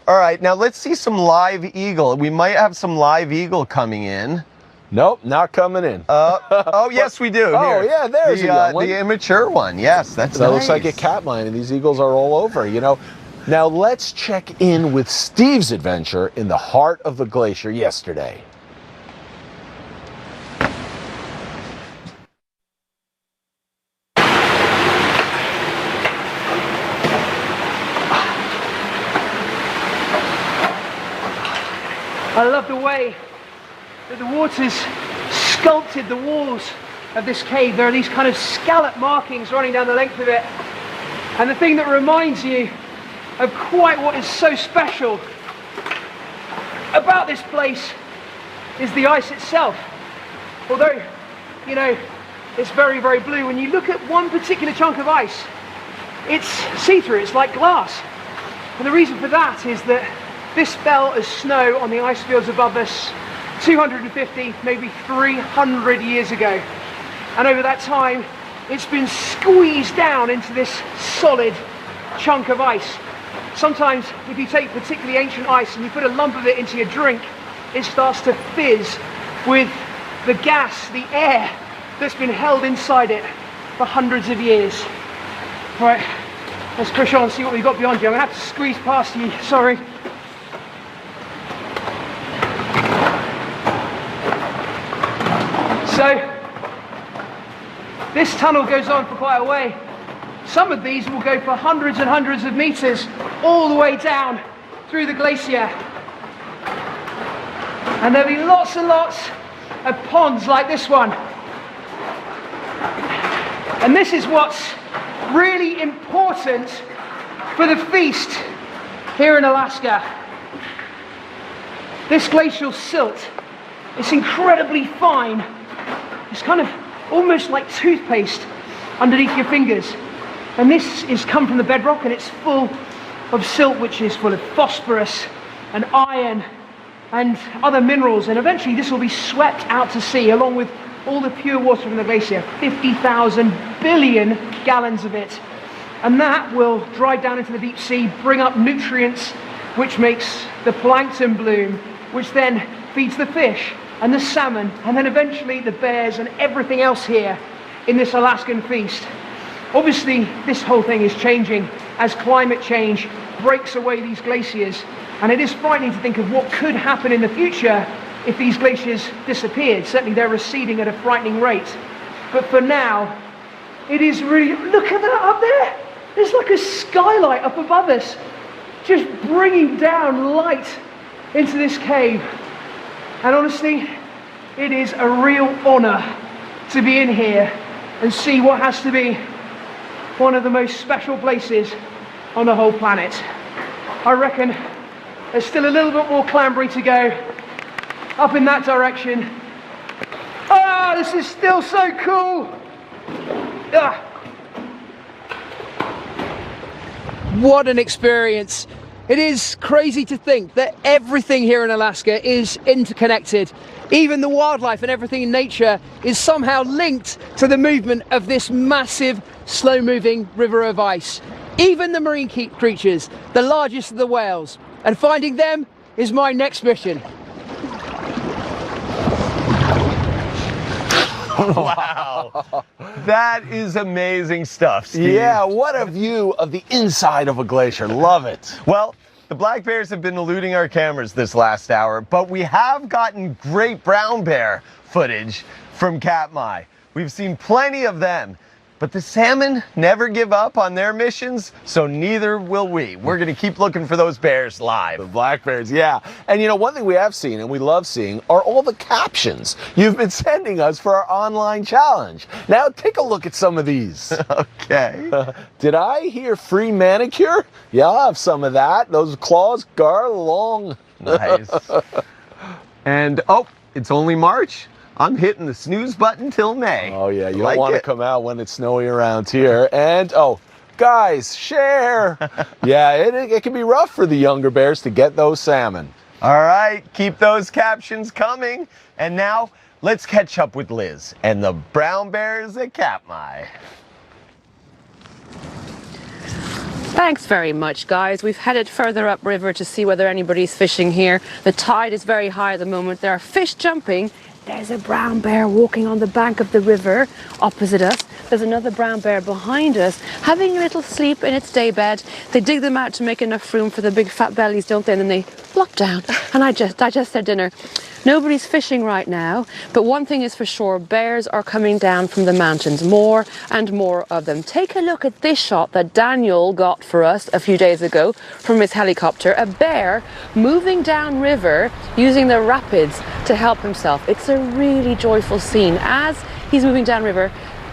All right, now let's see some live eagle. We might have some live eagle coming in. Nope, not coming in. Oh, yes, we do. Oh, Here. yeah, there's the immature one. Yes, that's that nice. looks like a Katmai, and these eagles are all over, you know. Now let's check in with Steve's adventure in the heart of the glacier yesterday. I love the way that the water's sculpted the walls of this cave. There are these kind of scallop markings running down the length of it. And the thing that reminds you of quite what is so special about this place is the ice itself. Although, you know, it's very, very blue. When you look at one particular chunk of ice, it's see-through, it's like glass. And the reason for that is that this fell as snow on the ice fields above us 250, maybe 300 years ago. And over that time, it's been squeezed down into this solid chunk of ice. Sometimes, if you take particularly ancient ice and you put a lump of it into your drink, it starts to fizz with the gas, the air that's been held inside it for hundreds of years. All right, let's push on and see what we've got beyond you. I'm gonna have to squeeze past you, sorry. So, this tunnel goes on for quite a way. Some of these will go for hundreds and hundreds of meters all the way down through the glacier. And there'll be lots and lots of ponds like this one. And this is what's really important for the feast here in Alaska. This glacial silt, it's incredibly fine. It's kind of almost like toothpaste underneath your fingers. And this is come from the bedrock, and it's full of silt, which is full of phosphorus and iron and other minerals. And eventually this will be swept out to sea along with all the pure water from the glacier, 50,000 billion gallons of it. And that will dry down into the deep sea, bring up nutrients, which makes the plankton bloom, which then feeds the fish and the salmon, and then eventually the bears and everything else here in this Alaskan feast. Obviously, this whole thing is changing as climate change breaks away these glaciers, and it is frightening to think of what could happen in the future if these glaciers disappeared. Certainly they're receding at a frightening rate. But for now, it is really, look at that up there. There's like a skylight up above us, just bringing down light into this cave. And honestly, it is a real honor to be in here and see what has to be one of the most special places on the whole planet. I reckon there's still a little bit more clambery to go up in that direction. Ah, this is still so cool. Ah. What an experience. It is crazy to think that everything here in Alaska is interconnected. Even the wildlife and everything in nature is somehow linked to the movement of this massive, slow-moving river of ice. Even the marine creatures, the largest of the whales. And finding them is my next mission. Wow. That is amazing stuff, Steve. Yeah, what a view of the inside of a glacier. Love it. Well, the black bears have been eluding our cameras this last hour, but we have gotten great brown bear footage from Katmai. We've seen plenty of them, but the salmon never give up on their missions, so neither will we. We're going to keep looking for those bears The live. black bears, yeah. And you know, one thing we have seen and we love seeing are all the captions you've been sending us for our online challenge. Now take a look at some of these. Okay. Did I hear free manicure? Yeah, I'll have some of that. Those claws gar long. Nice. And, oh, it's only March. I'm hitting the snooze button till May. Oh yeah, you Like don't want to it? come out when it's snowy around here. And oh, guys, share. Yeah, it can be rough for the younger bears to get those salmon. All right, keep those captions coming. And now, let's catch up with Liz and the brown bears at Katmai. Thanks very much, guys. We've headed further upriver to see whether anybody's fishing here. The tide is very high at the moment. There are fish jumping. There's a brown bear walking on the bank of the river opposite us. There's another brown bear behind us having a little sleep in its daybed. They dig them out to make enough room for the big fat bellies, don't they? And then they flop down and digest their dinner. Nobody's fishing right now, but one thing is for sure, bears are coming down from the mountains, more and more of them. Take a look at this shot that Daniel got for us a few days ago from his helicopter. A bear moving down river using the rapids to help himself. It's a really joyful scene. As he's moving down river,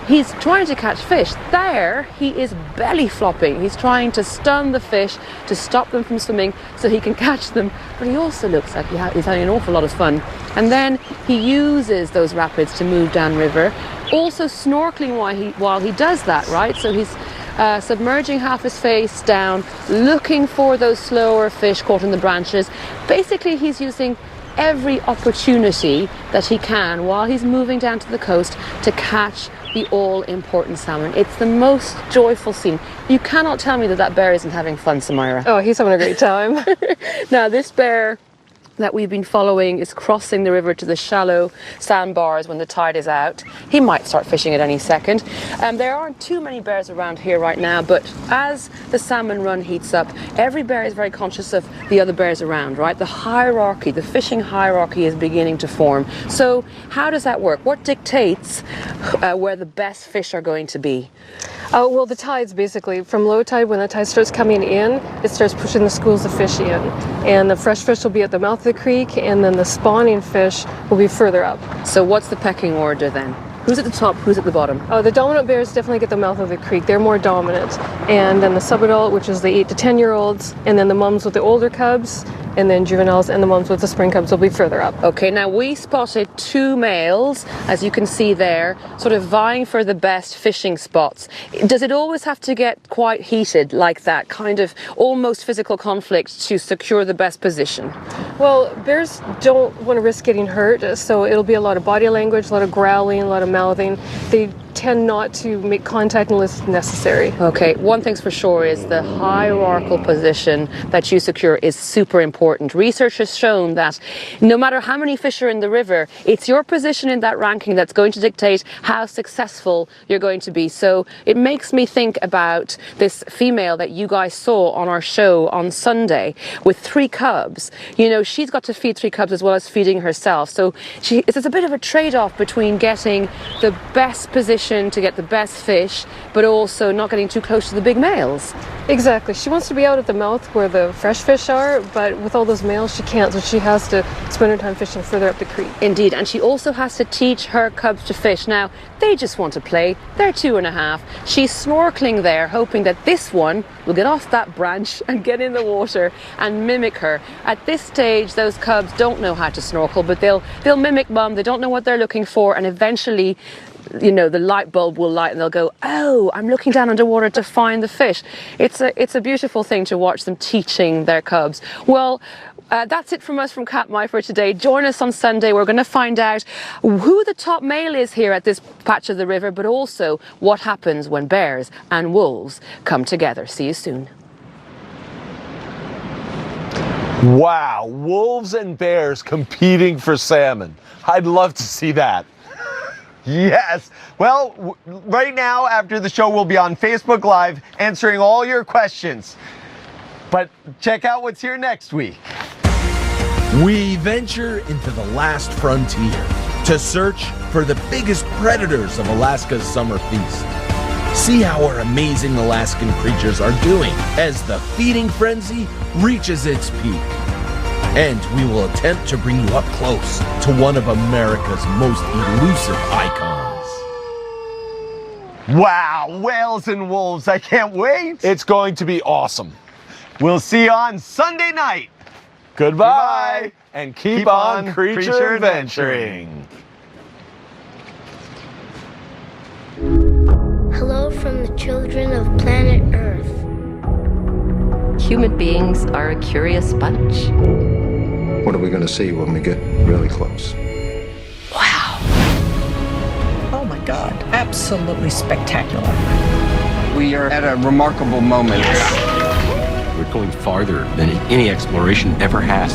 he's trying to catch fish. There, he is belly flopping. He's trying to stun the fish to stop them from swimming so he can catch them. But he also looks like he's having an awful lot of fun. And then he uses those rapids to move down river. Also snorkeling while he does that, right? So he's submerging half his face down, looking for those slower fish caught in the branches. Basically, he's using every opportunity that he can while he's moving down to the coast to catch the all-important salmon. It's the most joyful scene. You cannot tell me that bear isn't having fun, Samira. Oh, he's having a great time. Now, this bear that we've been following is crossing the river to the shallow sandbars when the tide is out. He might start fishing at any second. There aren't too many bears around here right now, but as the salmon run heats up, every bear is very conscious of the other bears around, right? The hierarchy, the fishing hierarchy is beginning to form. So how does that work? What dictates where the best fish are going to be? Well, the tides basically, from low tide, when the tide starts coming in, it starts pushing the schools of fish in. And the fresh fish will be at the mouth of the creek, and then the spawning fish will be further up. So what's the pecking order then? Who's at the top, who's at the bottom? Oh, the dominant bears definitely get the mouth of the creek. They're more dominant. And then the subadult, which is the 8 to 10-year-olds, and then the mums with the older cubs, and then juveniles and the mums with the spring cubs will be further up. Okay, now we spotted 2 males, as you can see there, sort of vying for the best fishing spots. Does it always have to get quite heated like that, kind of almost physical conflict to secure the best position? Well, bears don't want to risk getting hurt, so it'll be a lot of body language, a lot of growling, a lot of mouthing. They tend not to make contact unless necessary. Okay, one thing's for sure is the hierarchical position that you secure is super important. Research has shown that no matter how many fish are in the river, it's your position in that ranking that's going to dictate how successful you're going to be. So it makes me think about this female that you guys saw on our show on Sunday with 3 cubs. You know, she's got to feed 3 cubs as well as feeding herself. So it's a bit of a trade-off between getting the best position to get the best fish, but also not getting too close to the big males. Exactly. She wants to be out at the mouth where the fresh fish are, but with all those males she can't, so she has to spend her time fishing further up the creek. Indeed, and she also has to teach her cubs to fish. Now, they just want to play. They're 2.5. She's snorkeling there, hoping that this one will get off that branch and get in the water and mimic her. At this stage, those cubs don't know how to snorkel, but they'll mimic mum. They don't know what they're looking for, and eventually, you know, the light bulb will light and they'll go, oh, I'm looking down underwater to find the fish. It's a beautiful thing to watch them teaching their cubs. Well, that's it from us from Katmai for today. Join us on Sunday. We're going to find out who the top male is here at this patch of the river, but also what happens when bears and wolves come together. See you soon. Wow, wolves and bears competing for salmon. I'd love to see that. Yes. Well, right now, after the show, we'll be on Facebook Live answering all your questions. But check out what's here next week. We venture into the last frontier to search for the biggest predators of Alaska's summer feast. See how our amazing Alaskan creatures are doing as the feeding frenzy reaches its peak. And we will attempt to bring you up close to one of America's most elusive icons. Wow, whales and wolves. I can't wait. It's going to be awesome. We'll see you on Sunday night. Goodbye, and keep on creature creature adventuring. Hello from the children of planet Earth. Human beings are a curious bunch. What are we going to see when we get really close? Wow. Oh my God, absolutely spectacular. We are at a remarkable moment. We're going farther than any exploration ever has.